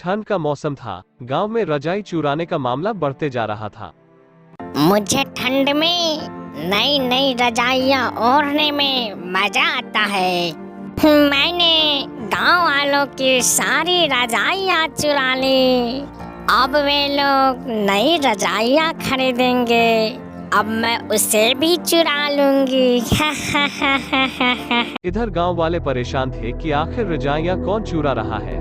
ठंड का मौसम था। गांव में रजाई चुराने का मामला बढ़ते जा रहा था। मुझे ठंड में नई नई रजाइयाँ ओढ़ने में मजा आता है। मैंने गांव वालों की सारी रजाइयाँ चुरा ली। अब वे लोग नई रजाइयाँ खरीदेंगे, अब मैं उसे भी चुरा लूंगी। इधर गांव वाले परेशान थे कि आखिर रजाइयाँ कौन चुरा रहा है।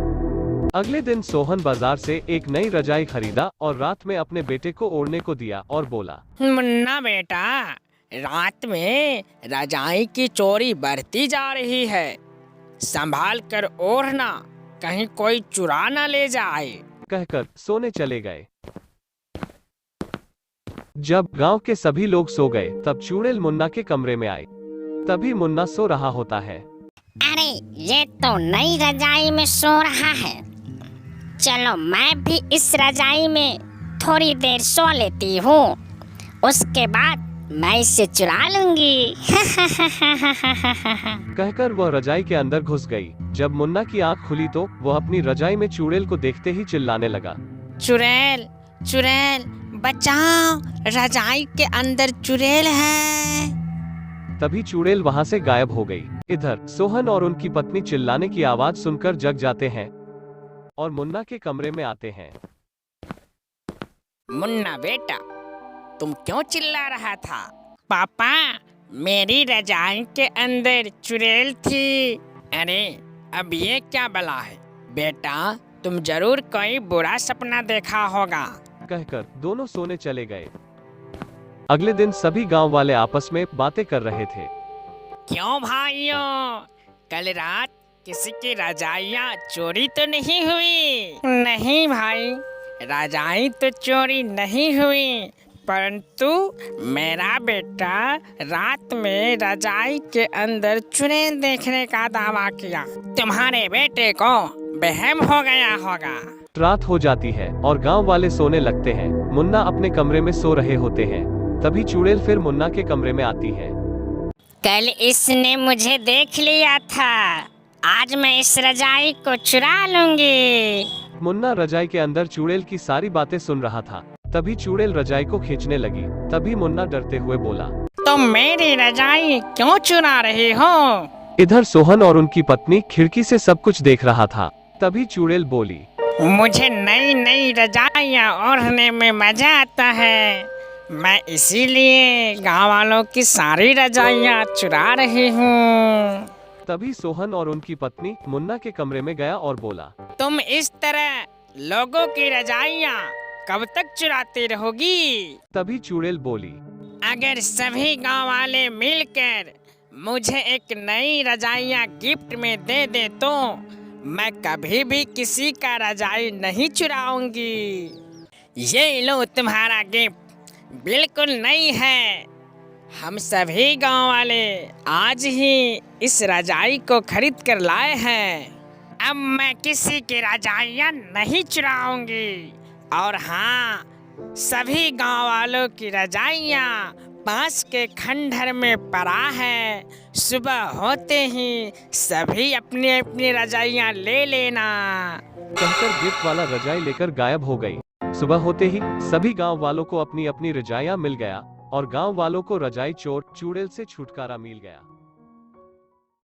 अगले दिन सोहन बाजार से एक नई रजाई खरीदा और रात में अपने बेटे को ओढ़ने को दिया और बोला, मुन्ना बेटा, रात में रजाई की चोरी बढ़ती जा रही है, संभाल कर ओढ़ना, कहीं कोई चुरा न ले जाए। कहकर सोने चले गए। जब गांव के सभी लोग सो गए तब चुड़ैल मुन्ना के कमरे में आए। तभी मुन्ना सो रहा होता है। अरे ये तो नई रजाई में सो रहा है, चलो मैं भी इस रजाई में थोड़ी देर सो लेती हूँ, उसके बाद मैं इसे चुरा लूंगी। कहकर वह रजाई के अंदर घुस गई। जब मुन्ना की आंख खुली तो वह अपनी रजाई में चुड़ैल को देखते ही चिल्लाने लगा, चुड़ैल, चुड़ैल बचाओ, रजाई के अंदर चुड़ैल है। तभी चुड़ैल वहां से गायब हो गई। इधर सोहन और उनकी पत्नी चिल्लाने की आवाज सुनकर जग जाते हैं और मुन्ना के कमरे में आते हैं। मुन्ना बेटा, तुम क्यों चिल्ला रहा था? पापा, मेरी रजाई के अंदर चुड़ैल थी। अरे अब ये क्या बला है? बेटा, तुम जरूर कोई बुरा सपना देखा होगा। कहकर दोनों सोने चले गए। अगले दिन सभी गांव वाले आपस में बातें कर रहे थे। क्यों भाइयों, कल रात किसी की रजाइयाँ चोरी तो नहीं हुई? नहीं भाई, रजाई तो चोरी नहीं हुई, परंतु मेरा बेटा रात में रजाई के अंदर चुड़ैल देखने का दावा किया। तुम्हारे बेटे को वहम हो गया होगा। रात हो जाती है और गांव वाले सोने लगते हैं। मुन्ना अपने कमरे में सो रहे होते हैं। तभी चुड़ैल फिर मुन्ना के कमरे में आती है। कल इसने मुझे देख लिया था, आज मैं इस रजाई को चुरा लूंगी। मुन्ना रजाई के अंदर चुड़ैल की सारी बातें सुन रहा था। तभी चुड़ैल रजाई को खींचने लगी। तभी मुन्ना डरते हुए बोला, तुम मेरी रजाई क्यों चुरा रहे हो? इधर सोहन और उनकी पत्नी खिड़की से सब कुछ देख रहा था। तभी चुड़ैल बोली, मुझे नई नई रजाइयाँ ओढ़ने में मजा आता है, मैं इसीलिए गाँव वालों की सारी रजाइयाँ चुरा रही हूँ। तभी सोहन और उनकी पत्नी मुन्ना के कमरे में गया और बोला, तुम इस तरह लोगों की रजाइयाँ कब तक चुराती रहोगी? तभी चुड़ैल बोली, अगर सभी गाँव वाले मिलकर मुझे एक नई रजाइयाँ गिफ्ट में दे दे तो मैं कभी भी किसी का रजाई नहीं चुराऊंगी। ये लो तुम्हारा गिफ्ट, बिल्कुल नई है। हम सभी गांव वाले आज ही इस रजाई को खरीद कर लाए हैं। अब मैं किसी की रजाइयाँ नहीं चुराऊंगी। और हाँ, सभी गांव वालों की रजाइयाँ बांस के खंडहर में पड़ा है। सुबह होते ही सभी अपनी अपनी रजाइयाँ ले लेना। कहकर गिफ्ट वाला रजाई लेकर गायब हो गई। सुबह होते ही सभी गांव वालों को अपनी अपनी रजाइयाँ मिल गया और गांव वालों को रजाई चोर चुड़ैल से छुटकारा मिल गया।